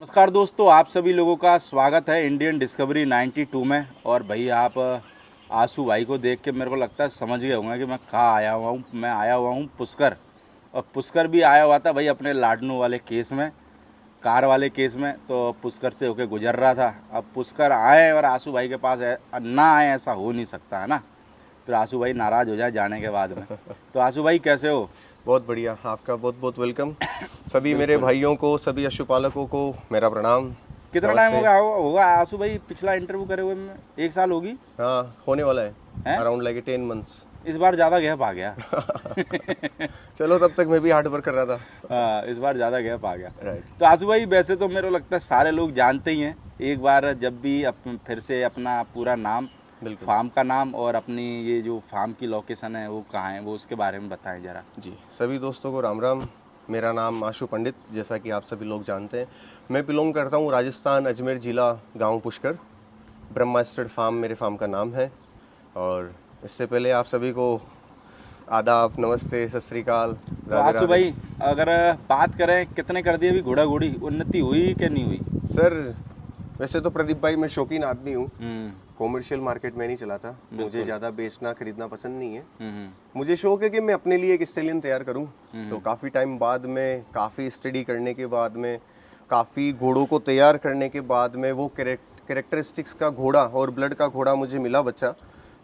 नमस्कार दोस्तों, आप सभी लोगों का स्वागत है इंडियन डिस्कवरी 92 में। और भाई आप आंसू भाई को देख के मेरे को लगता है समझ गए होंगे कि मैं कहाँ आया हुआ हूँ। मैं आया हुआ हूँ पुष्कर। और पुष्कर भी आया हुआ था भाई अपने लाडनू वाले केस में, कार वाले केस में। तो पुष्कर से होके गुजर रहा था। अब पुष्कर आए और आंसू भाई के पास ना आए, ऐसा हो नहीं सकता है ना। फिर आंसू भाई नाराज़ हो जाए जाने के बाद में। तो आंसू भाई कैसे हो? बहुत बढ़िया, आपका बहुत बहुत वेलकम। सभी मेरे बिल्कुल। भाइयों को, सभी पशुपालकों को मेरा प्रणाम। कितना टाइम हो नमस्ते। गया होगा आंसू भाई पिछला इंटरव्यू करे हुए में? 1 साल होगी हाँ, होने वाला है। हैं? Around like 10 months. इस बार ज़्यादा गैप आ गया। चलो, तब तक मैं भी हार्ड वर्क कर रहा था। हाँ, इस बार ज़्यादा गैप आ गया। राइट। तो आंसू भाई वैसे तो मेरे को लगता है सारे लोग जानते ही हैं। एक बार जब भी फिर से अपना पूरा नाम, बिल्कुल फार्म का नाम और अपनी ये जो फार्म की लोकेशन है वो कहाँ है, वो उसके बारे में बताएं ज़रा। जी। सभी दोस्तों को राम राम। मेरा नाम आशु पंडित, जैसा कि आप सभी लोग जानते हैं। मैं बिलोंग करता हूँ राजस्थान, अजमेर जिला, गांव पुष्कर। ब्रह्मा स्टड फार्म मेरे फार्म का नाम है। और इससे पहले आप सभी को आदाब, नमस्ते, सत श्री अकाल, तो राधे आंसू राधे। भाई अगर बात करें कितने कर दिए अभी घोड़ा घोड़ी, उन्नति हुई कि नहीं हुई? सर, वैसे तो प्रदीप भाई मैं शौकीन आदमी हूँ। हम्म कॉमर्शियल मार्केट में नहीं चलाता। मुझे ज़्यादा बेचना खरीदना पसंद नहीं है। हम्म मुझे शौक है कि मैं अपने लिए एक स्टेलियन तैयार करूं। तो काफ़ी टाइम बाद में, काफ़ी स्टडी करने के बाद में, काफ़ी घोड़ों को तैयार करने के बाद में वो कैरेक्टरिस्टिक्स का घोड़ा और ब्लड का घोड़ा मुझे मिला बच्चा,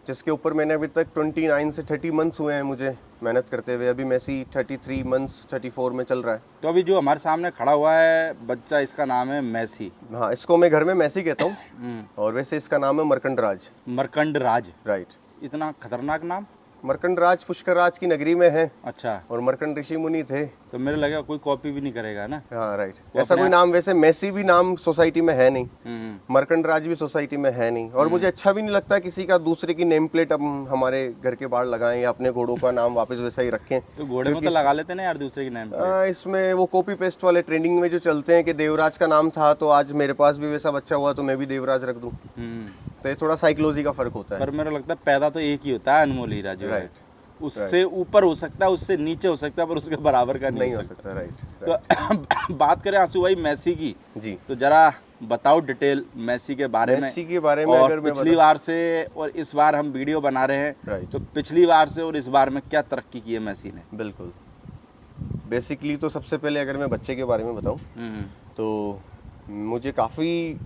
जिसके ऊपर मैंने अभी तक 29 से 30 मंथ्स हुए हैं मुझे मेहनत करते हुए। अभी मैसी 33 मंथ्स 34 में चल रहा है। तो अभी जो हमारे सामने खड़ा हुआ है बच्चा, इसका नाम है मैसी। हाँ, इसको मैं घर में मैसी कहता हूँ। और वैसे इसका नाम है मरकंड राज। मरकंड राज। राइट। इतना खतरनाक नाम? मरकंड राज पुष्कर राज की नगरी में है। अच्छा। और मरकंड ऋषि मुनि थे। तो मेरे लगा कोई कॉपी भी नहीं करेगा ना। हाँ, राइट। वो ऐसा अपने कोई नाम, वैसे मैसी भी नाम सोसाइटी में है नहीं। हम्म मरकंड राज भी सोसाइटी में है नहीं। और मुझे अच्छा भी नहीं लगता किसी का दूसरे की नेम प्लेट हम हमारे घर के बाहर लगाएं या अपने घोड़ों का नाम वापस वैसा ही रखें। तो घोड़े में तो लगा लेते ना यार दूसरे की नाम प्लेट। इसमें वो कॉपी पेस्ट वाले ट्रेंडिंग में जो चलते हैं कि देवराज का नाम था तो आज मेरे पास भी वैसा बच्चा हुआ तो मैं भी देवराज रख दूं। हम्म तो ये थोड़ा साइकोलॉजी का फर्क होता है। पर मेरे को लगता है पैदा तो एक ही होता है, अनमोल हीरा जो है। राइट। उससे ऊपर हो सकता है, उससे नीचे हो सकता है, पर उसके बराबर का नहीं हो सकता। राइट। तो बात करें आंसू भाई मैसी की, जी। तो जरा बताओ डिटेल मैसी के बारे में। मैसी के बारे में और अगर मैं पिछली बार से और इस बार हम वीडियो बना रहे हैं, राइट। तो पिछली बार से और इस बार में क्या तरक्की की है मैसी ने? बिल्कुल। बेसिकली तो सबसे पहले अगर मैं बच्चे के बारे में बताऊं तो मुझे काफ़ी,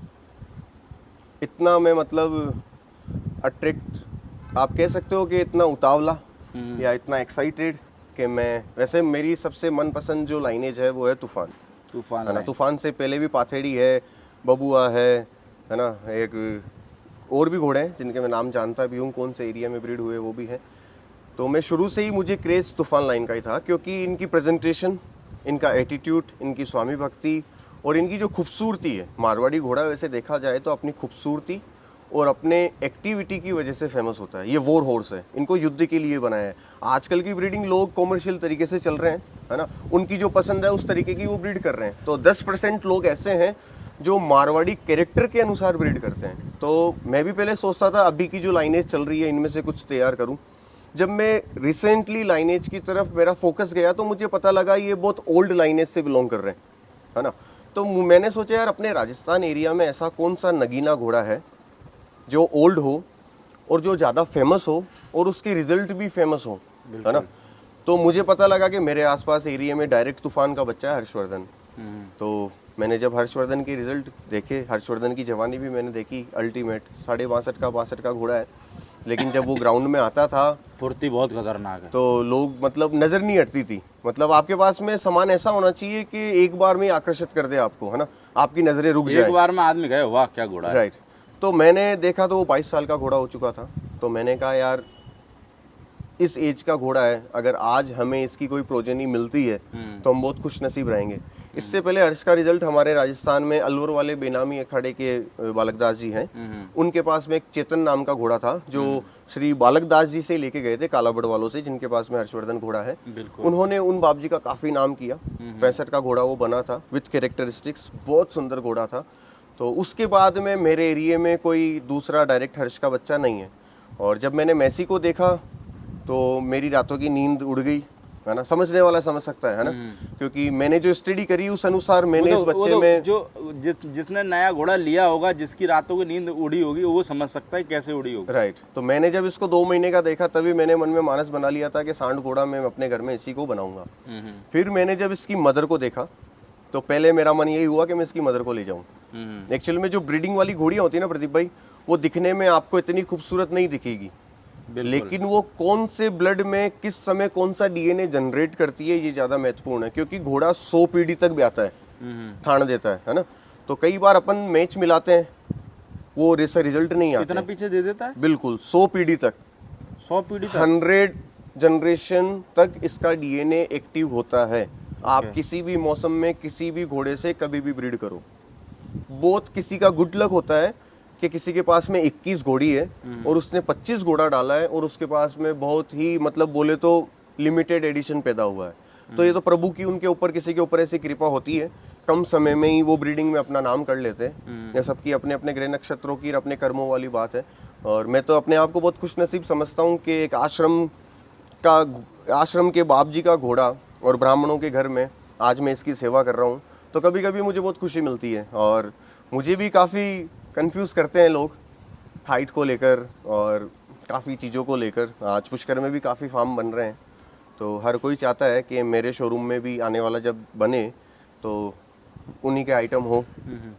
इतना मैं मतलब अट्रैक्ट आप कह सकते हो कि इतना उतावला या इतना एक्साइटेड कि मैं, वैसे मेरी सबसे मनपसंद जो लाइनेज है वो है तूफान। तूफान है ना। लाइन। तूफान से पहले भी पाथेड़ी है, बबुआ है ना। एक और भी घोड़े हैं जिनके मैं नाम जानता भी हूँ, कौन से एरिया में ब्रीड हुए वो भी हैं। तो मैं शुरू से ही, मुझे क्रेज़ तूफान लाइन का ही था, क्योंकि इनकी प्रेजेंटेशन, इनका एटीट्यूड, इनकी स्वामी भक्ति और इनकी जो खूबसूरती है। मारवाड़ी घोड़ा वैसे देखा जाए तो अपनी खूबसूरती और अपने एक्टिविटी की वजह से फेमस होता है। ये वॉर हॉर्स है, इनको युद्ध के लिए बनाया है। आजकल की ब्रीडिंग लोग कॉमर्शियल तरीके से चल रहे हैं, है ना। उनकी जो पसंद है उस तरीके की वो ब्रीड कर रहे हैं। तो 10% लोग ऐसे हैं जो मारवाड़ी कैरेक्टर के अनुसार ब्रीड करते हैं। तो मैं भी पहले सोचता था अभी की जो लाइनेज चल रही है इनमें से कुछ तैयार करूं। जब मैं रिसेंटली लाइनेज की तरफ मेरा फोकस गया तो मुझे पता लगा ये बहुत ओल्ड लाइनेज से बिलोंग कर रहे हैं, है ना। तो मैंने सोचा यार अपने राजस्थान एरिया में ऐसा कौन सा नगीना घोड़ा है जो ओल्ड हो और जो ज़्यादा फेमस हो और उसके रिजल्ट भी फेमस हो, है ना। तो मुझे पता लगा कि मेरे आसपास एरिया में डायरेक्ट तूफान का बच्चा है हर्षवर्धन। तो मैंने जब हर्षवर्धन के रिजल्ट देखे, हर्षवर्धन की जवानी भी मैंने देखी, अल्टीमेट 62 का घोड़ा है। लेकिन जब वो ग्राउंड में आता था फुर्ती बहुत खतरनाक है। तो लोग, मतलब नज़र नहीं हटती थी। मतलब आपके पास में सामान ऐसा होना चाहिए कि एक बार में आकर्षित कर दे आपको, है ना, आपकी नज़रें रुक जाए। एक बार में आदमी गए वाह क्या घोड़ा है। राइट। तो मैंने देखा तो वो 22 साल का घोड़ा हो चुका था। तो मैंने कहा यार इस एज का घोड़ा है, अगर आज हमें इसकी कोई प्रोजेनी मिलती है तो हम बहुत खुश नसीब रहेंगे। इससे पहले हर्ष का रिजल्ट हमारे राजस्थान में अलवर वाले बेनामी अखाड़े के बालकदास जी हैं, उनके पास में एक चेतन नाम का घोड़ा था जो श्री बालकदास जी से लेके गए थे, कालाबड़ वालों से, जिनके पास में हर्षवर्धन घोड़ा है। उन्होंने उन बाप जी का काफ़ी नाम किया। 65 का घोड़ा वो बना था विथ कैरेक्टरिस्टिक्स, बहुत सुंदर घोड़ा था। तो उसके बाद में मेरे एरिए में कोई दूसरा डायरेक्ट हर्ष का बच्चा नहीं है। और जब मैंने मैसी को देखा तो मेरी रातों की नींद उड़ गई, है ना, समझने वाला समझ सकता है ना, क्योंकि मैंने जो स्टडी करी उस अनुसार मैंने इस बच्चे में जो जिसने नया घोड़ा लिया होगा, जिसकी रातों की नींद उड़ी होगी, वो समझ सकता है कैसे उड़ी होगी। राइट। तो मैंने जब इसको 2 महीने का देखा तभी मैंने मन में मानस बना लिया था कि सांड घोड़ा मैं अपने घर में इसी को बनाऊंगा। फिर मैंने जब इसकी मदर को देखा तो पहले मेरा मन यही हुआ कि मैं इसकी मदर को ले जाऊं। एक्चुअल में जो ब्रीडिंग वाली घोड़ियां होती है ना प्रदीप भाई, वो दिखने में आपको इतनी खूबसूरत नहीं दिखेगी, लेकिन वो कौन से ब्लड में किस समय कौन सा डीएनए जनरेट करती है ये ज्यादा महत्वपूर्ण है, क्योंकि घोड़ा 100 पीढ़ी तक ब्याता है, थान देता है ना। तो कई बार अपन मैच मिलाते हैं, वो रिजल्ट नहीं आता। इतना पीछे दे देता है? बिल्कुल 100 पीढ़ी तक, 100 पीढ़ी तक, 100 जनरेशन तक इसका डीएनए एक्टिव होता है। आप किसी भी मौसम में किसी भी घोड़े से कभी भी ब्रीड करो। बहुत किसी का गुड लक होता है कि किसी के पास में 21 घोड़ी है और उसने 25 घोड़ा डाला है और उसके पास में बहुत ही मतलब बोले तो लिमिटेड एडिशन पैदा हुआ है। तो ये तो प्रभु की उनके ऊपर किसी के ऊपर ऐसी कृपा होती है, कम समय में ही वो ब्रीडिंग में अपना नाम कर लेते हैं। ये सबकी अपने अपने ग्रह नक्षत्रों की अपने कर्मों वाली बात है। और मैं तो अपने आप को बहुत खुशनसीब समझता हूँ कि एक आश्रम के बाप जी का घोड़ा और ब्राह्मणों के घर में आज मैं इसकी सेवा कर रहा हूँ। तो कभी कभी मुझे बहुत खुशी मिलती है। और मुझे भी काफ़ी कंफ्यूज करते हैं लोग हाइट को लेकर और काफ़ी चीज़ों को लेकर। आज पुष्कर में भी काफ़ी फार्म बन रहे हैं, तो हर कोई चाहता है कि मेरे शोरूम में भी आने वाला जब बने तो उन्हीं के आइटम हो।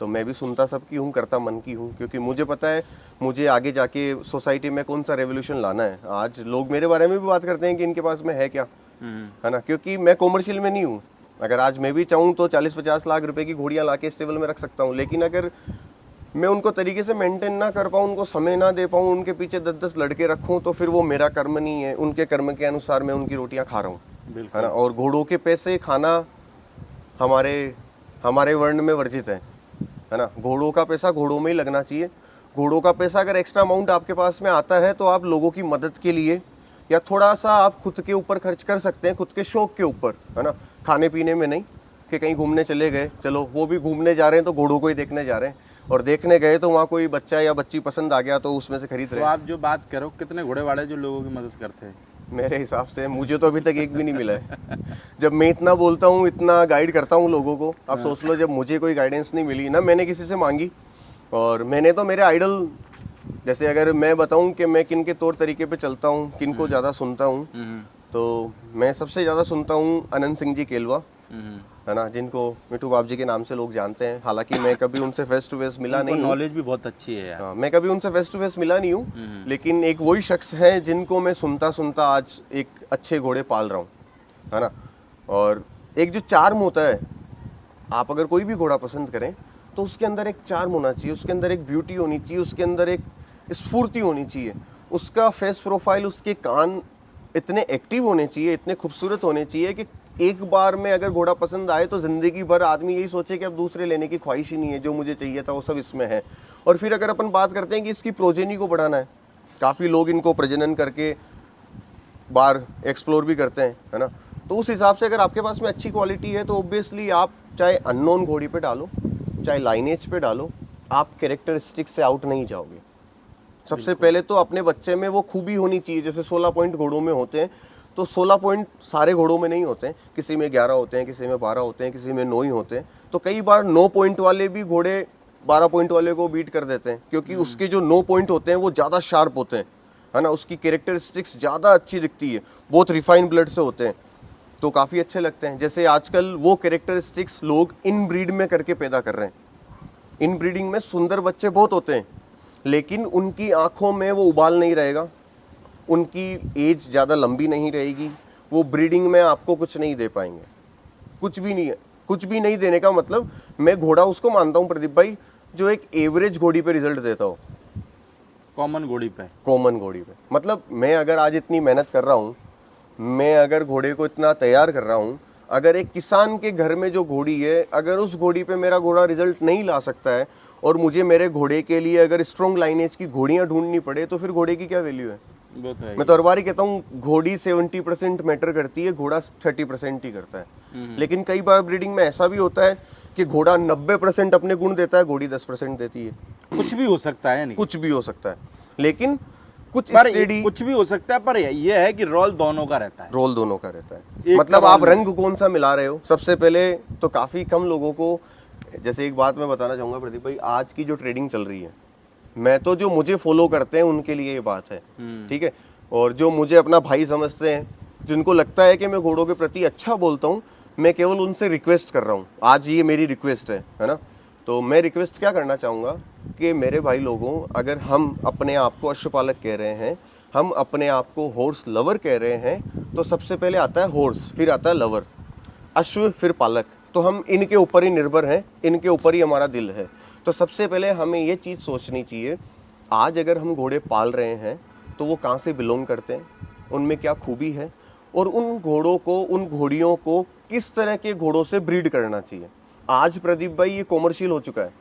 तो मैं भी सुनता सबकी हूँ, करता मन की हूँ, क्योंकि मुझे पता है मुझे आगे जाके सोसाइटी में कौन सा रेवोल्यूशन लाना है। आज लोग मेरे बारे में भी बात करते हैं कि इनके पास में है क्या, है ना, क्योंकि मैं कॉमर्शियल में नहीं हूँ। अगर आज मैं भी चाहूँ तो 40-50 लाख रुपए की घोड़ियाँ ला के स्टेबल में रख सकता हूँ, लेकिन अगर मैं उनको तरीके से मेंटेन ना कर पाऊँ, उनको समय ना दे पाऊँ, उनके पीछे 10-10 लड़के रखूँ, तो फिर वो मेरा कर्म नहीं है। उनके कर्म के अनुसार मैं उनकी रोटियाँ खा रहा हूँ, है ना। और घोड़ों के पैसे खाना हमारे वर्ण में वर्जित है ना। घोड़ों का पैसा घोड़ों में ही लगना चाहिए। घोड़ों का पैसा अगर एक्स्ट्रा अमाउंट आपके पास में आता है तो आप लोगों की मदद के लिए या थोड़ा सा आप खुद के ऊपर खर्च कर सकते हैं, खुद के शौक के ऊपर, है ना। खाने पीने में नहीं कि कहीं घूमने चले गए, चलो वो भी घूमने जा रहे हैं तो घोड़ों को ही देखने जा रहे हैं, और देखने गए तो वहाँ कोई बच्चा या बच्ची पसंद आ गया तो उसमें से खरीद रहे तो हैं। आप जो बात करो, कितने घोड़े वाले जो लोगों की मदद करते हैं? मेरे हिसाब से मुझे तो अभी तक एक भी नहीं मिला है। जब मैं इतना बोलता हूँ, इतना गाइड करता हूँ लोगों को, आप सोच लो जब मुझे कोई गाइडेंस नहीं मिली ना, मैंने किसी से मांगी। और मैंने तो मेरे आइडल, जैसे अगर मैं बताऊं कि मैं किन के तौर तरीके पे चलता हूं, किन को ज़्यादा सुनता हूं, तो मैं सबसे ज़्यादा सुनता हूं अनंत सिंह जी केलवा, है ना, जिनको मिठू बाप जी के नाम से लोग जानते हैं। हालांकि मैं कभी उनसे फेस टू फेस मिला नहीं हूं। नॉलेज भी बहुत अच्छी है यार। हाँ, मैं कभी उनसे फेस टू फेस मिला नहीं हूँ, लेकिन एक वही शख्स है जिनको मैं सुनता सुनता आज एक अच्छे घोड़े पाल रहा हूँ, है ना। और एक जो चार्म होता है, आप अगर कोई भी घोड़ा पसंद करें तो उसके अंदर एक चार्म होना चाहिए, उसके अंदर एक ब्यूटी होनी चाहिए, उसके अंदर एक स्फूर्ति होनी चाहिए, उसका फेस प्रोफाइल, उसके कान इतने एक्टिव होने चाहिए, इतने खूबसूरत होने चाहिए कि एक बार में अगर घोड़ा पसंद आए तो ज़िंदगी भर आदमी यही सोचे कि अब दूसरे लेने की ख्वाहिश ही नहीं है, जो मुझे चाहिए था वो सब इसमें है। और फिर अगर अपन बात करते हैं कि इसकी प्रोजेनी को बढ़ाना है, काफ़ी लोग इनको प्रजनन करके बाहर एक्सप्लोर भी करते हैं, है ना। तो उस हिसाब से अगर आपके पास में अच्छी क्वालिटी है तो ऑब्वियसली आप चाहे अननोन घोड़ी पे डालो, चाहे लाइनेज पे डालो, आप कैरेक्टरिस्टिक से आउट नहीं जाओगे। सबसे पहले तो अपने बच्चे में वो खूबी होनी चाहिए। जैसे 16 पॉइंट घोड़ों में होते हैं, तो 16 पॉइंट सारे घोड़ों में नहीं होते हैं, किसी में 11 होते हैं, किसी में 12 होते हैं, किसी में 9 ही होते हैं। तो कई बार 9 पॉइंट वाले भी घोड़े 12 पॉइंट वाले को बीट कर देते हैं, क्योंकि उसके जो 9 पॉइंट होते हैं वो ज़्यादा शार्प होते हैं, है ना। उसकी कैरेक्टरिस्टिक्स ज़्यादा अच्छी दिखती है, बहुत रिफाइंड ब्लड से होते हैं, तो काफ़ी अच्छे लगते हैं। जैसे आजकल वो कैरेक्टरिस्टिक्स लोग इन ब्रीड में करके पैदा कर रहे हैं। इन ब्रीडिंग में सुंदर बच्चे बहुत होते हैं, लेकिन उनकी आंखों में वो उबाल नहीं रहेगा, उनकी एज ज़्यादा लंबी नहीं रहेगी, वो ब्रीडिंग में आपको कुछ नहीं दे पाएंगे, कुछ भी नहीं है। कुछ भी नहीं देने का मतलब, मैं घोड़ा उसको मानता हूँ प्रदीप भाई जो एक एवरेज घोड़ी पे रिजल्ट देता हो, कॉमन घोड़ी पे। कॉमन घोड़ी पे मतलब मैं अगर आज इतनी मेहनत कर रहा हूँ, मैं अगर घोड़े को इतना तैयार कर रहा हूँ, अगर एक किसान के घर में जो घोड़ी है, अगर उस घोड़ी पे मेरा घोड़ा रिजल्ट नहीं ला सकता है और मुझे मेरे घोड़े के लिए अगर स्ट्रॉन्ग लाइनेज की घोड़ियाँ ढूंढनी पड़े, तो फिर घोड़े की क्या वैल्यू है। वो तो है। मैं तो हर बार ही कहता हूँ घोड़ी 70% मैटर करती है, घोड़ा 30% ही करता है। लेकिन कई बार ब्रीडिंग में ऐसा भी होता है कि घोड़ा 90% अपने गुण देता है, घोड़ी 10% देती है। कुछ भी हो सकता है, नहीं कुछ भी हो सकता है, लेकिन कुछ पर स्टेडी, कुछ भी हो सकता है, पर ये है कि रोल दोनों का रहता है। रोल दोनों का रहता है। एक मतलब का आप रोल रंग कौन सा मिला रहे हो, सबसे पहले तो काफी कम लोगों को, जैसे एक बात मैं बताना चाहूंगा प्रदीप भाई, आज की जो ट्रेडिंग चल रही है, मैं तो जो मुझे फॉलो करते हैं उनके लिए ये बात है, ठीक है, और जो मुझे अपना भाई समझते हैं, जिनको लगता है कि मैं घोड़ों के प्रति अच्छा बोलता हूँ, मैं केवल उनसे रिक्वेस्ट कर रहा हूँ। आज ये मेरी रिक्वेस्ट है ना। तो मैं रिक्वेस्ट क्या करना चाहूँगा कि मेरे भाई लोगों, अगर हम अपने आप को अश्वपालक कह रहे हैं, हम अपने आप को हॉर्स लवर कह रहे हैं, तो सबसे पहले आता है हॉर्स, फिर आता है लवर, अश्व फिर पालक। तो हम इनके ऊपर ही निर्भर हैं, इनके ऊपर ही हमारा दिल है। तो सबसे पहले हमें ये चीज़ सोचनी चाहिए, आज अगर हम घोड़े पाल रहे हैं तो वो कहाँ से बिलोंग करते हैं, उनमें क्या खूबी है, और उन घोड़ों को, उन घोड़ियों को किस तरह के घोड़ों से ब्रीड करना चाहिए। आज प्रदीप भाई ये कॉमर्शियल हो चुका है,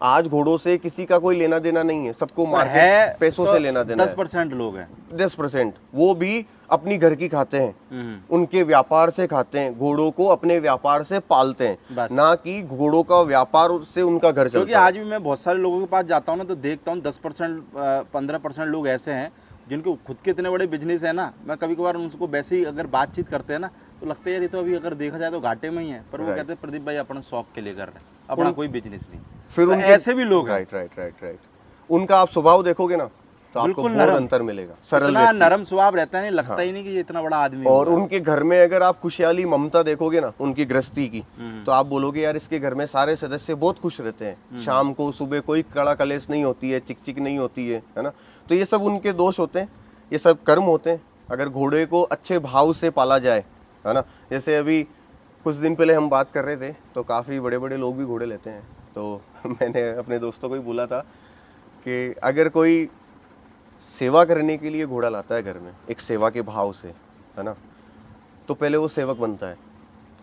आज घोड़ों से किसी का कोई लेना देना नहीं है, सबको मार्केट है पैसों तो से लेना देना है। 10% लोग हैं। 10%, वो भी अपनी घर की खाते हैं, उनके व्यापार से खाते हैं, घोड़ों को अपने व्यापार से पालते हैं, बस। ना कि घोड़ों का व्यापार से उनका घर क्योंकि चलता है। आज भी मैं बहुत सारे लोगों के पास जाता हूँ ना, तो देखता हूँ 10% 15% लोग ऐसे हैं जिनके खुद के इतने बड़े बिजनेस है ना। मैं कभी कभार उनको वैसे ही अगर बातचीत करते हैं ना, तो लगता है यार ये तो अभी अगर देखा जाए तो घाटे में ही है, पर वो Right. कहते हैं प्रदीप भाई अपना शौक के लिए कर रहे हैं, अपना कोई बिजनेस नहीं। फिर तो उनके ऐसे भी लोग हैं। राइट, उनका आप स्वभाव देखोगे ना तो आपको बिल्कुल बहुत नरम। अंतर मिलेगा, सरल इतना व्यक्ति। नरम स्वभाव रहता है, नहीं लगता ही नहीं कि ये इतना बड़ा आदमी और होगा। उनके घर में अगर आप खुशहाली ममता देखोगे ना, उनकी गृहस्थी की, तो आप बोलोगे यार इसके घर में सारे सदस्य बहुत खुश रहते हैं, शाम को सुबह कोई कड़ा कलेश नहीं होती है, चिक चिक नहीं होती है ना। तो ये सब उनके दोष होते हैं, ये सब कर्म होते हैं। अगर घोड़े को अच्छे भाव से पाला जाए, है ना, जैसे अभी कुछ दिन पहले हम बात कर रहे थे, तो काफ़ी बड़े बड़े लोग भी घोड़े लेते हैं। तो मैंने अपने दोस्तों को ही बोला था कि अगर कोई सेवा करने के लिए घोड़ा लाता है घर में, एक सेवा के भाव से, है ना, तो पहले वो सेवक बनता है,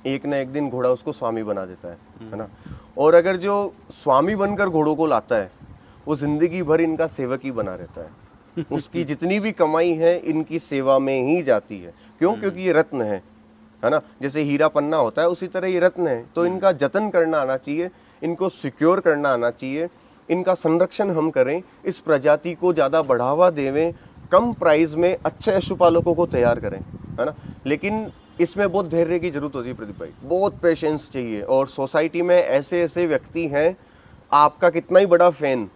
एक ना एक दिन घोड़ा उसको स्वामी बना देता है ना। और अगर जो स्वामी बनकर घोड़ों को लाता है, वो जिंदगी भर इनका सेवक ही बना रहता है। उसकी जितनी भी कमाई है इनकी सेवा में ही जाती है। क्यों? क्योंकि ये रत्न है ना, जैसे हीरा पन्ना होता है उसी तरह ये रत्न है। तो इनका जतन करना आना चाहिए, इनको सिक्योर करना आना चाहिए, इनका संरक्षण हम करें, इस प्रजाति को ज़्यादा बढ़ावा देवें, कम प्राइस में अच्छे पशुपालकों को तैयार करें, है ना। लेकिन इसमें बहुत धैर्य की जरूरत होती है प्रदीप भाई, बहुत पेशेंस चाहिए। और सोसाइटी में ऐसे ऐसे व्यक्ति हैं, आपका कितना ही बड़ा फैन,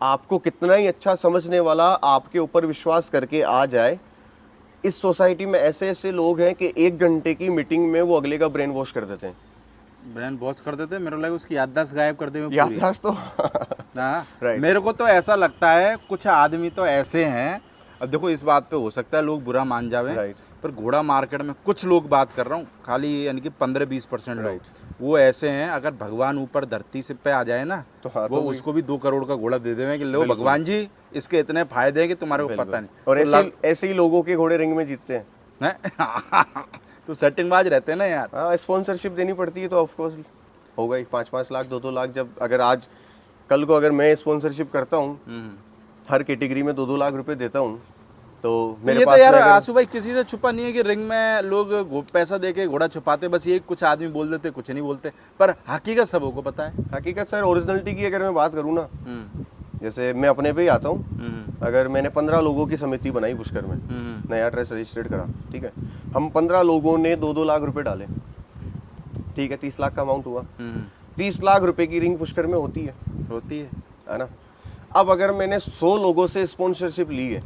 आपको कितना ही अच्छा समझने वाला आपके ऊपर विश्वास करके आ जाए, इस सोसाइटी में ऐसे ऐसे लोग हैं कि 1 घंटे की मीटिंग में वो अगले का ब्रेन वॉश कर देते हैं। ब्रेन वॉश कर देते हैं, मेरे को लगा उसकी याददाश्त गायब कर दे पूरी। याददाश्त तो हाँ, Right. मेरे को तो ऐसा लगता है कुछ आदमी तो ऐसे हैं। अब देखो इस बात पे हो सकता है लोग बुरा मान जावे, Right. पर घोड़ा मार्केट में कुछ लोग, बात कर रहा हूँ खाली यानी कि 15-20% लोग, वो ऐसे हैं, अगर भगवान ऊपर धरती से पे आ जाए ना, तो हाँ, वो तो उसको भी 2 करोड़ का घोड़ा दे देवे कि लो भगवान जी इसके इतने फायदे हैं कि तुम्हारे को पता नहीं। और तो ऐसे ही लोगों के घोड़े रिंग में जीतते हैं। तो सेटिंगबाज रहते हैं ना यार। हाँ, स्पॉन्सरशिप देनी पड़ती है तो ऑफकोर्स होगा ही। 5-5 लाख 2-2 लाख, जब अगर आज कल को अगर मैं स्पॉन्सरशिप करता हूँ, हर कैटेगरी में 2-2 लाख रुपए देता हूँ, तो मेरे ये पास तो यार में अगर आंसू भाई किसी से छुपा नहीं है कि रिंग में लोग पैसा दे के घोड़ा छुपाते, बस ये कुछ आदमी बोल देते, कुछ नहीं बोलते, पर हकीकत सबों को पता है। हकीकत सर, ओरिजिनलिटी की अगर मैं बात करूँ ना, जैसे मैं अपने पे ही आता हूँ, अगर मैंने 15 लोगों की समिति बनाई पुष्कर में, नया ट्रस्ट रजिस्टर्ड करा, ठीक है, हम 15 लोगों ने 2-2 लाख रुपए डाले, ठीक है, 30 लाख का अमाउंट हुआ। 30 लाख रुपए की रिंग पुष्कर में होती है ना। अब अगर मैंने 100 लोगों से स्पॉन्सरशिप ली है,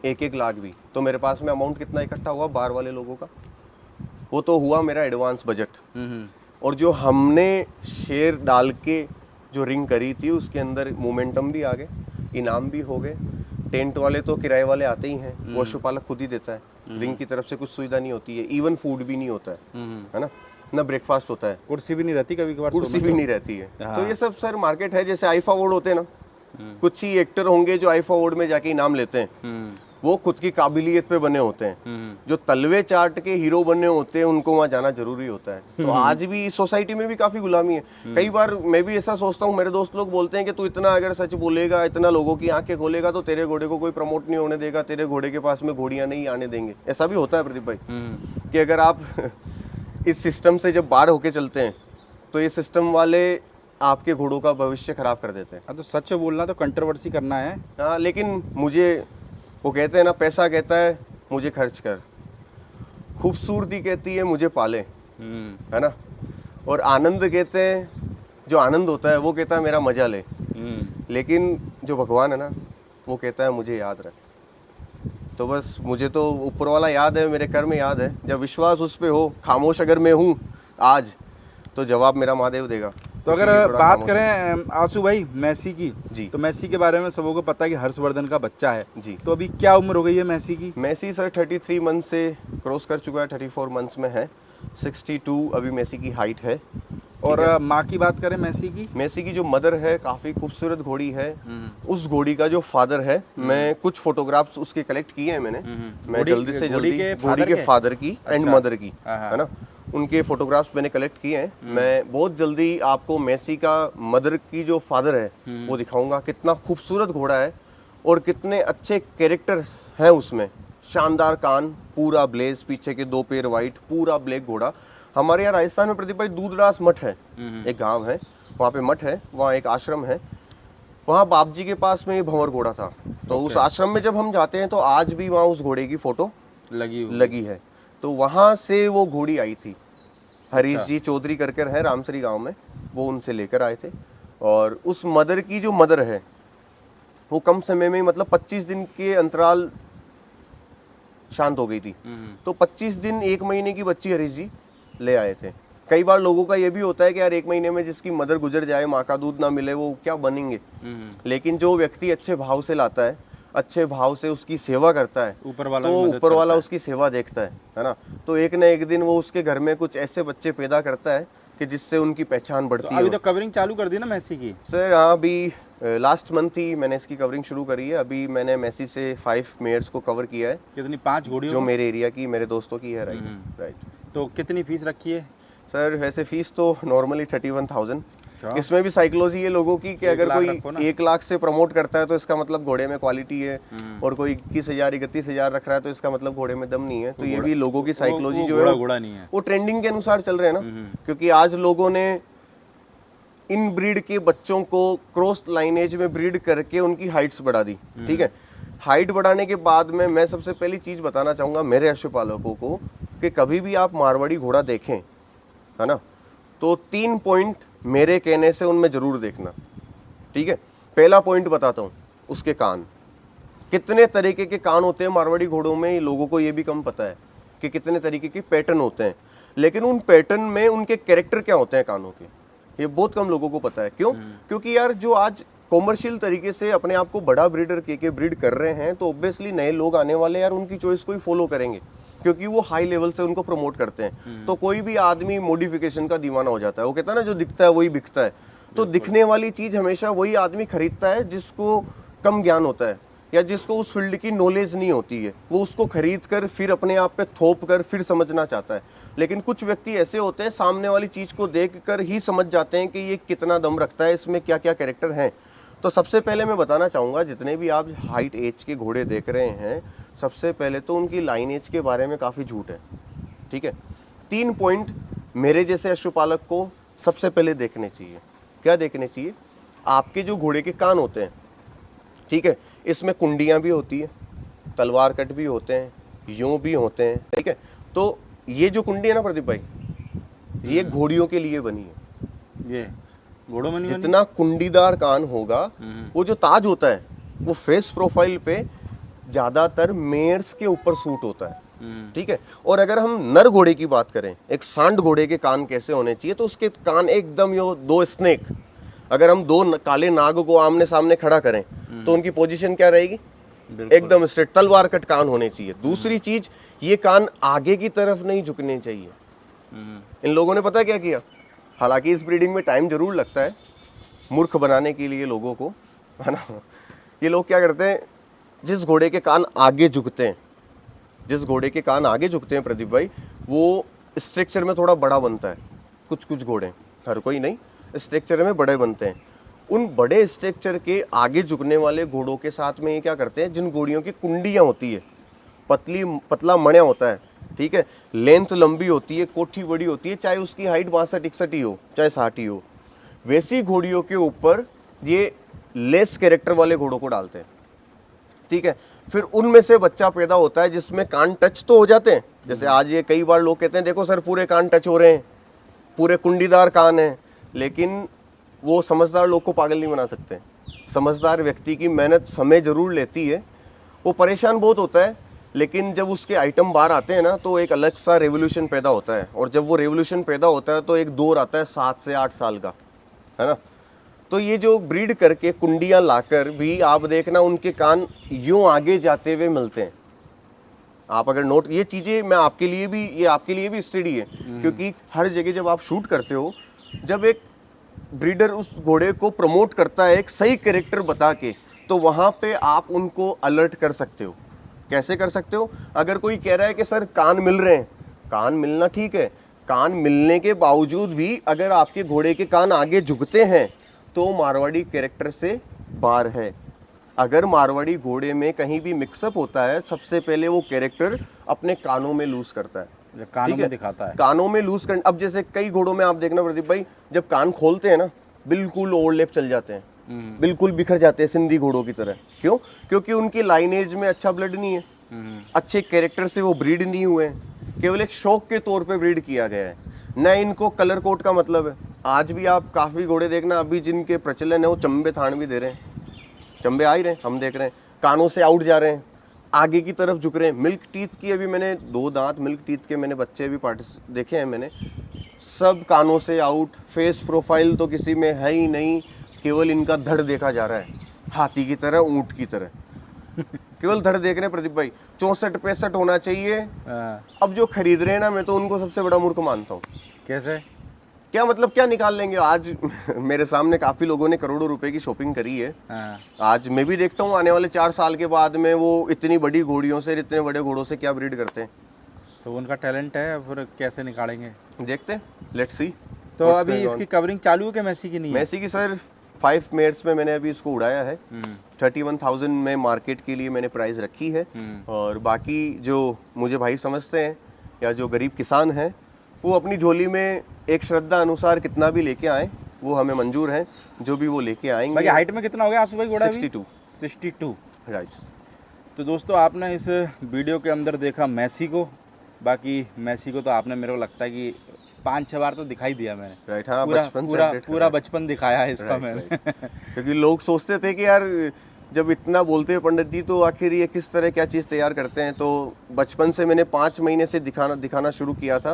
1-1 लाख भी, तो मेरे पास में अमाउंट कितना इकट्ठा हुआ बार वाले लोगों का? वो तो हुआ मेरा एडवांस बजट। और जो हमने शेयर डाल के जो रिंग करी थी, उसके अंदर मोमेंटम भी आ गए, इनाम भी हो गए। टेंट वाले तो किराए वाले आते ही हैं, वो पशुपालक खुद ही देता है, रिंग की तरफ से कुछ सुविधा नहीं होती है, इवन फूड भी नहीं होता है ना ब्रेकफास्ट होता है, कुर्सी भी नहीं रहती कभी कभार, कुर्सी भी नहीं रहती है। तो ये सब सर मार्केट है। जैसे आईफा अवार्ड होते हैं ना, कुछ ही एक्टर होंगे जो आईफा अवार्ड में जाके इनाम लेते हैं, वो खुद की काबिलियत पे बने होते हैं। जो तलवे चाट के हीरो बने होते हैं, उनको वहाँ जाना जरूरी होता है। तो आज भी इस सोसाइटी में भी काफी गुलामी है। कई बार मैं भी ऐसा सोचता हूँ, मेरे दोस्त लोग बोलते हैं कि तू इतना अगर सच बोलेगा, इतना लोगों की आंखें खोलेगा, तो तेरे घोड़े को कोई प्रमोट नहीं होने देगा, तेरे घोड़े के पास में घोड़ियां नहीं आने देंगे। ऐसा भी होता है प्रदीप भाई, कि अगर आप इस सिस्टम से जब बाहर होके चलते हैं, तो ये सिस्टम वाले आपके घोड़ों का भविष्य खराब कर देते हैं। हाँ, तो सच बोलना तो कंट्रोवर्सी करना है। हाँ, लेकिन मुझे वो कहते हैं ना, पैसा कहता है मुझे खर्च कर, खूबसूरती कहती है मुझे पाले, है ना, और आनंद कहते हैं, जो आनंद होता है वो कहता है मेरा मजा ले, लेकिन जो भगवान है ना वो कहता है मुझे याद रख। तो बस मुझे तो ऊपर वाला याद है, मेरे कर्म याद है, जब विश्वास उस पे हो, खामोश अगर मैं हूँ आज तो जवाब मेरा महादेव देगा। तो अगर इसीलिए थोड़ा बात खामोश करें आंसू भाई मैसी की, जी। तो मैसी के बारे में सबों को पता है कि हर्षवर्धन का बच्चा है जी। तो अभी क्या उम्र हो गई है मैसी की? मेसी सर 33 मंथ से क्रॉस कर चुका है, 34 मंथ्स में है, 62 अभी मेसी की हाइट है। और माँ की बात करें मैसी की? मेसी की जो मदर है काफ़ी खूबसूरत घोड़ी है। उस घोड़ी का जो फादर है, मैं कुछ फोटोग्राफ्स उसके कलेक्ट किए हैं मैंने, मैं जल्दी से जल्दी घोड़ी के फादर की एंड मदर की, है ना, उनके फोटोग्राफ्स मैंने कलेक्ट किए हैं। मैं बहुत जल्दी आपको मेसी का मदर की जो फादर है वो दिखाऊंगा। कितना खूबसूरत घोड़ा है और कितने अच्छे कैरेक्टर हैं उसमें। शानदार कान, पूरा ब्लेज, पीछे के 2 पैर वाइट, पूरा ब्लैक घोड़ा। हमारे यहाँ राजस्थान में प्रदीप भाई दूधरास मठ है, एक गांव है, वहाँ पे मठ है, वहाँ एक आश्रम है, वहाँ बाप जी के पास में ये भंवर घोड़ा था। तो उस आश्रम में जब हम जाते हैं तो आज भी वहाँ उस घोड़े की फोटो लगी है। तो वहाँ से वो घोड़ी आई थी, हरीश जी चौधरी करके है रामसरी गांव में, वो उनसे लेकर आए थे। और उस मदर की जो मदर है वो कम समय में, मतलब 25 दिन के अंतराल शांत हो गई थी। तो 25 दिन 1 महीने की बच्ची हरीश जी ले आए थे। कई बार लोगों का ये भी होता है कि यार 1 महीने में जिसकी मदर गुजर जाए, माँ का दूध ना मिले, वो क्या बनेंगे। लेकिन जो व्यक्ति अच्छे भाव से लाता है, अच्छे भाव से उसकी सेवा करता है, ऊपर वाला तो ऊपर वाला उसकी सेवा देखता है ना। तो एक न एक दिन वो उसके घर में कुछ ऐसे बच्चे पैदा करता है कि जिससे उनकी पहचान बढ़ती है। अभी तो कवरिंग चालू कर दी ना मैसी की? सर हाँ, अभी लास्ट मंथ ही मैंने इसकी कवरिंग शुरू करी है। अभी मैंने मैसी से 5 मेयर्स को कवर किया है। कितनी? 5 घोड़ियों जो मेरे एरिया की, मेरे दोस्तों की है। राइट। तो कितनी फीस रखी है सर? वैसे फीस तो नॉर्मली 31,000। इसमें भी साइकोलॉजी है लोगों की कि अगर कोई 1 लाख से प्रमोट करता है तो इसका मतलब घोड़े में क्वालिटी है, और कोई 21,000 31,000 रख रहा है तो इसका मतलब घोड़े में दम नहीं है। तो ये भी लोगों की साइकोलॉजी जो है घोड़ा नहीं है, वो ट्रेंडिंग के अनुसार चल रहे हैं ना। क्योंकि आज लोगों ने इन ब्रीड के बच्चों को क्रॉस लाइनेज में ब्रीड करके उनकी हाइट्स बढ़ा दी। ठीक है, हाइट बढ़ाने के बाद में मैं सबसे पहली चीज बताना चाहूंगा मेरे पशुपालकों को कि कभी भी आप मारवाड़ी घोड़ा देखें, है ना, तो 3 पॉइंट मेरे कहने से उनमें जरूर देखना। ठीक है, पहला पॉइंट बताता हूँ, उसके कान। कितने तरीके के कान होते हैं मारवाड़ी घोड़ों में, लोगों को ये भी कम पता है कि कितने तरीके के पैटर्न होते हैं। लेकिन उन पैटर्न में उनके कैरेक्टर क्या होते हैं कानों के, ये बहुत कम लोगों को पता है। क्यों? क्योंकि यार जो आज कॉमर्शियल तरीके से अपने आप को बड़ा ब्रीडर के ब्रीड कर रहे हैं, तो ऑब्वियसली नए लोग आने वाले यार उनकी चॉइस को ही फॉलो करेंगे, क्योंकि वो हाई लेवल से उनको प्रमोट करते हैं। तो कोई भी आदमी मॉडिफिकेशन का दीवाना हो जाता है। वो कहता है ना, जो दिखता है वही बिकता है। तो दिखने वाली चीज हमेशा वही आदमी खरीदता है जिसको कम ज्ञान होता है या जिसको उस फील्ड की नॉलेज नहीं होती है। वो उसको खरीद कर फिर अपने आप पे थोप कर फिर समझना चाहता है। लेकिन कुछ व्यक्ति ऐसे होते हैं, सामने वाली चीज को देख कर ही समझ जाते हैं कि ये कितना दम रखता है, इसमें क्या क्या कैरेक्टर हैं। तो सबसे पहले मैं बताना चाहूँगा, जितने भी आप हाइट एज के घोड़े देख रहे हैं, सबसे पहले तो उनकी लाइन एज के बारे में काफ़ी झूठ है। ठीक है, 3 पॉइंट मेरे जैसे पशुपालक को सबसे पहले देखने चाहिए। क्या देखने चाहिए? आपके जो घोड़े के कान होते हैं, ठीक है, इसमें कुंडियाँ भी होती है, तलवार कट भी होते हैं, यूं भी होते हैं। ठीक है, तो ये जो कुंडी है ना प्रदीप भाई, ये घोड़ियों के लिए बनी है। ये घोड़ों में नहीं बनी? जितना कुंडीदार कान होगा, वो जो ताज होता है वो फेस प्रोफाइल पे ज्यादातर मेयर्स के ऊपर सूट होता है। ठीक है, और अगर हम नर घोड़े की बात करें, एक सांड घोड़े के कान कैसे होने चाहिए, तो उसके कान एकदम यो 2 स्नेक, अगर हम 2 काले नाग को आमने सामने खड़ा करें तो उनकी पोजीशन क्या रहेगी? एकदम स्ट्रेट, तलवार कट कान होने चाहिए। दूसरी चीज, ये कान आगे की तरफ नहीं झुकने चाहिए। इन लोगों ने पता क्या किया, हालांकि इस ब्रीडिंग में टाइम जरूर लगता है मूर्ख बनाने के लिए लोगों को, है ना। ये लोग क्या करते हैं, जिस घोड़े के कान आगे झुकते हैं, जिस घोड़े के कान आगे झुकते हैं प्रदीप भाई, वो स्ट्रक्चर में थोड़ा बड़ा बनता है। कुछ कुछ घोड़े, हर कोई नहीं, स्ट्रक्चर में बड़े बनते हैं। उन बड़े स्ट्रक्चर के आगे झुकने वाले घोड़ों के साथ में ये क्या करते हैं, जिन घोड़ियों की कुंडियाँ होती है, पतला मणिया होता है, ठीक है, लेंथ लंबी होती है, कोठी बड़ी होती है, चाहे उसकी हाइट 62-61 ही हो, चाहे 60 ही हो, वैसी घोड़ियों के ऊपर ये लेस कैरेक्टर वाले घोड़ों को डालते हैं, ठीक है। फिर उनमें से बच्चा पैदा होता है जिसमें कान टच तो हो जाते हैं, जैसे आज ये कई बार लोग कहते हैं देखो सर पूरे कान टच हो रहे हैं, पूरे कुंडीदार कान हैं, लेकिन वो समझदार लोग को पागल नहीं बना सकते। समझदार व्यक्ति की मेहनत समय जरूर लेती है, वो परेशान बहुत होता है, लेकिन जब उसके आइटम बाहर आते हैं ना तो एक अलग सा रेवोल्यूशन पैदा होता है, और जब वो रेवोल्यूशन पैदा होता है तो एक दौर आता है 7 से 8 साल का, है ना। तो ये जो ब्रीड करके कुंडियां लाकर भी आप देखना उनके कान यूं आगे जाते हुए मिलते हैं। आप अगर नोट, ये चीज़ें मैं आपके लिए भी, ये आपके लिए भी स्टडी है, क्योंकि हर जगह जब आप शूट करते हो, जब एक ब्रीडर उस घोड़े को प्रमोट करता है एक सही कैरेक्टर बता के, तो वहाँ पे आप उनको अलर्ट कर सकते हो। कैसे कर सकते हो? अगर कोई कह रहा है कि सर कान मिल रहे हैं, कान मिलना ठीक है, कान मिलने के बावजूद भी अगर आपके घोड़े के कान आगे झुकते हैं तो मारवाड़ी कैरेक्टर से बाहर है। अगर मारवाड़ी घोड़े में कहीं भी मिक्सअप होता है, सबसे पहले वो कैरेक्टर अपने कानों में लूज करता है, कानों ठीक है? में दिखाता है, कानों में लूज कर। अब जैसे कई घोड़ों में आप देखना प्रदीप भाई, जब कान खोलते हैं ना बिल्कुल ओवरलैप चल जाते हैं, बिल्कुल बिखर जाते हैं सिंधी घोड़ों की तरह। क्यों? क्योंकि उनकी लाइनेज में अच्छा ब्लड नहीं है, अच्छे कैरेक्टर से वो ब्रीड नहीं हुए हैं, केवल एक शौक के तौर पे ब्रीड किया गया है, न इनको कलर कोड का मतलब है। आज भी आप काफ़ी घोड़े देखना अभी जिनके प्रचलन है वो चंबे थान भी दे रहे हैं, चंबे आ ही रहे हैं, हम देख रहे हैं, कानों से आउट जा रहे हैं, आगे की तरफ झुक रहे हैं। मिल्क टीथ की अभी मैंने 2 दांत मिल्क टीथ के मैंने बच्चे भी देखे हैं मैंने, सब कानों से आउट। फेस प्रोफाइल तो किसी में है ही नहीं, केवल इनका धड़ देखा जा रहा है, हाथी की तरह, ऊंट की तरह केवल धड़ देख रहे हैं प्रदीप भाई। 64-65 होना चाहिए। अब जो खरीद रहे हैं ना, मैं तो उनको सबसे बड़ा मूर्ख मानता हूँ। कैसे? क्या मतलब, क्या निकाल लेंगे? आज मेरे सामने काफी लोगों ने करोड़ों रुपए की शॉपिंग करी है। आज मैं भी देखता हूँ आने वाले 4 साल के बाद में वो इतनी बड़ी घोड़ियों से, इतने बड़े घोड़ों से क्या ब्रीड करते हैं। तो उनका टैलेंट है, फिर कैसे निकालेंगे? देखते हैं, लेट्स सी। तो अभी इसकी कवरिंग चालू है कि मैसी की नहीं है? मैसी की सर 5 मेयर्स में मैंने अभी इसको उड़ाया है। 31,000 में मार्केट के लिए मैंने प्राइस रखी है, और बाकी जो मुझे भाई समझते हैं या जो गरीब किसान हैं वो अपनी झोली में एक श्रद्धा अनुसार कितना भी लेके आए, वो हमें मंजूर है, जो भी वो लेके आएंगे। बाकी हाइट में कितना हो गया आंसू भाई घोड़ा? 62 राइट। तो दोस्तों आपने इस वीडियो के अंदर देखा मैसी को, बाकी मैसी को तो आपने, मेरे को लगता है कि 5-6 बार तो दिखाई दिया मैंने, राइट। हाँ, पूरा बचपन दिखाया है इसका मैंने। क्योंकि लोग सोचते थे कि यार जब इतना बोलते हैं पंडित जी तो आखिर ये किस तरह क्या चीज़ तैयार करते हैं, तो बचपन से मैंने 5 महीने से दिखाना शुरू किया था।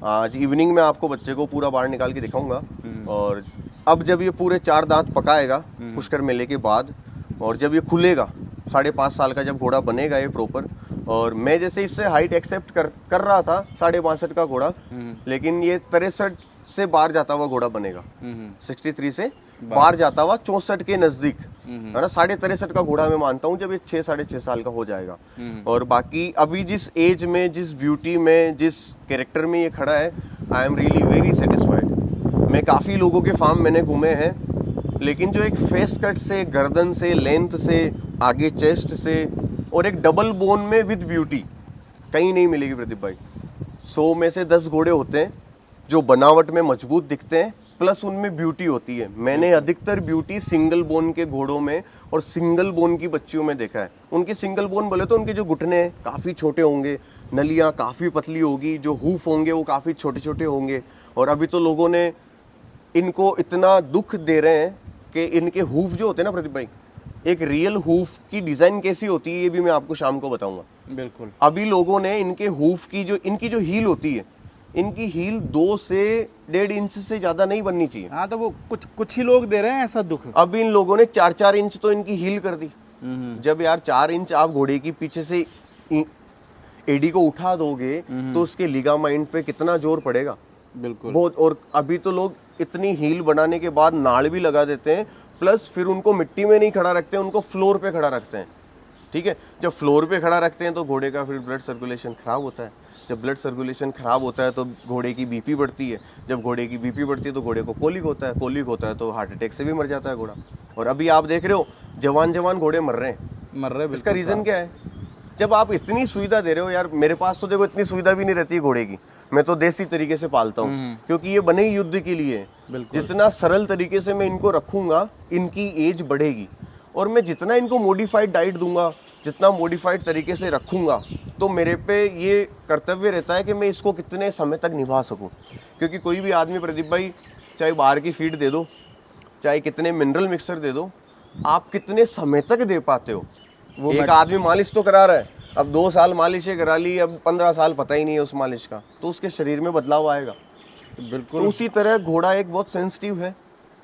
आज इवनिंग में आपको बच्चे को पूरा बाहर निकाल के दिखाऊंगा, और अब जब ये पूरे 4 दांत पकाएगा पुष्कर मेले के बाद, और जब ये खुलेगा 5.5 साल का जब घोड़ा बनेगा ये प्रॉपर, और मैं जैसे इससे हाइट एक्सेप्ट कर रहा था 62.5 का घोड़ा, लेकिन ये 63 से बाहर जाता हुआ घोड़ा बनेगा, 63 से बाहर जाता हुआ 64 के नजदीक, है ना। 63.5 का घोड़ा मैं मानता हूँ जब ये 6-6.5 साल का हो जाएगा। और बाकी अभी जिस एज में, जिस ब्यूटी में, जिस कैरेक्टर में ये खड़ा है, I am really very satisfied. मैं काफ़ी लोगों के फार्म मैंने घूमे हैं, लेकिन जो एक फेस कट से, गर्दन से, लेंथ से, आगे चेस्ट से, और एक डबल बोन में विद ब्यूटी कहीं नहीं मिलेगी प्रदीप भाई। 100 में से 10 घोड़े होते हैं जो बनावट में मजबूत दिखते हैं, प्लस उनमें ब्यूटी होती है। मैंने अधिकतर ब्यूटी सिंगल बोन के घोड़ों में और सिंगल बोन की बच्चियों में देखा है। उनके सिंगल बोन बोले तो उनके जो घुटने हैं काफ़ी छोटे होंगे, नलियाँ काफ़ी पतली होगी, जो हूफ होंगे वो काफ़ी छोटे छोटे होंगे। और अभी तो लोगों ने इनको इतना दुख दे रहे हैं कि इनके हूफ जो होते हैं ना प्रदीप भाई, एक रियल हूफ की डिज़ाइन कैसी होती है ये भी मैं आपको शाम को बताऊंगा। बिल्कुल। अभी लोगों ने इनके हूफ की जो, इनकी जो हील होती है, इनकी हील 2 से 1.5 इंच से ज़्यादा नहीं बननी चाहिए। हाँ, तो वो कुछ ही लोग दे रहे हैं ऐसा दुख। अब इन लोगों ने 4-4 इंच तो इनकी हील कर दी। जब यार 4 इंच आप घोड़े की पीछे से एडी को उठा दोगे तो उसके लिगामेंट पे कितना जोर पड़ेगा। बिल्कुल बहुत। और अभी तो लोग इतनी हील बनाने के बाद नाड़ भी लगा देते हैं, प्लस फिर उनको मिट्टी में नहीं खड़ा रखते हैं, उनको फ्लोर पे खड़ा रखते हैं। ठीक है, जब फ्लोर पे खड़ा रखते हैं तो घोड़े का फिर ब्लड सर्कुलेशन खराब होता है। जब ब्लड सर्कुलेशन खराब होता है तो घोड़े की बीपी बढ़ती है। जब घोड़े की बीपी बढ़ती है तो घोड़े को कोलिक होता है। कोलिक होता है तो हार्ट अटैक से भी मर जाता है घोड़ा। और अभी आप देख रहे हो जवान घोड़े मर रहे हैं। इसका रीज़न क्या है? जब आप इतनी सुविधा दे रहे हो यार, मेरे पास तो देखो इतनी सुविधा भी नहीं रहती है घोड़े की, मैं तो देसी तरीके से पालता हूँ क्योंकि ये बने ही युद्ध के लिए हैं। बिल्कुल। जितना सरल तरीके से मैं इनको रखूंगा इनकी एज बढ़ेगी, और मैं जितना इनको मॉडिफाइड डाइट दूंगा, जितना मॉडिफाइड तरीके से रखूंगा, तो मेरे पे ये कर्तव्य रहता है कि मैं इसको कितने समय तक निभा सकूं। क्योंकि कोई भी आदमी, प्रदीप भाई, चाहे बाहर की फीड दे दो, चाहे कितने मिनरल मिक्सर दे दो, आप कितने समय तक दे पाते हो। वो एक आदमी मालिश तो करा रहा है, अब 2 साल मालिशें करा ली, अब 15 साल पता ही नहीं है उस मालिश का, तो उसके शरीर में बदलाव आएगा। बिल्कुल। तो उसी तरह घोड़ा एक बहुत सेंसिटिव है,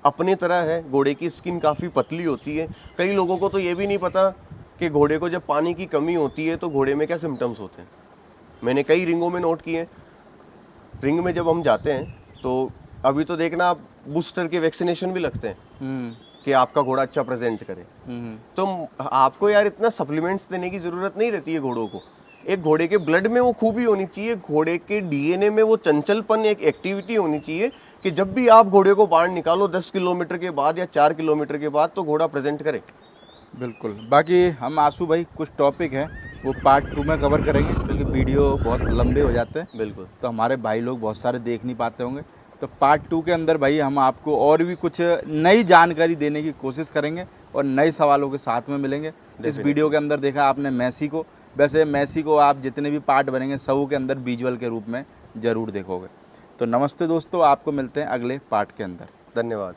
अपनी तरह है। घोड़े की स्किन काफ़ी पतली होती है। कई लोगों को तो ये भी नहीं पता कि घोड़े को जब पानी की कमी होती है तो घोड़े में क्या सिम्टम्स होते हैं। मैंने कई रिंगों में नोट किए। रिंग में जब हम जाते हैं तो अभी तो देखना, आप बूस्टर के वैक्सीनेशन भी लगते हैं कि आपका घोड़ा अच्छा प्रेजेंट करे। तो आपको यार इतना सप्लीमेंट्स देने की ज़रूरत नहीं रहती है घोड़ों को। एक घोड़े के ब्लड में वो खूबी होनी चाहिए, घोड़े के डीएनए में वो चंचलपन, एक एक्टिविटी होनी चाहिए कि जब भी आप घोड़े को बाहर निकालो 10 किलोमीटर के बाद या 4 किलोमीटर के बाद, तो घोड़ा प्रेजेंट करे। बिल्कुल। बाकी हम आंसू भाई कुछ टॉपिक हैं वो पार्ट 2 में कवर करेंगे, क्योंकि वीडियो बहुत लंबे हो जाते हैं, बिल्कुल। तो हमारे भाई लोग बहुत सारे देख नहीं पाते होंगे। तो पार्ट 2 के अंदर भाई हम आपको और भी कुछ नई जानकारी देने की कोशिश करेंगे और नए सवालों के साथ में मिलेंगे। इस वीडियो के अंदर देखा आपने मैसी को, वैसे मैसी को आप जितने भी पार्ट बनेंगे सब के अंदर विजुअल के रूप में ज़रूर देखोगे। तो नमस्ते दोस्तों, आपको मिलते हैं अगले पार्ट के अंदर। धन्यवाद।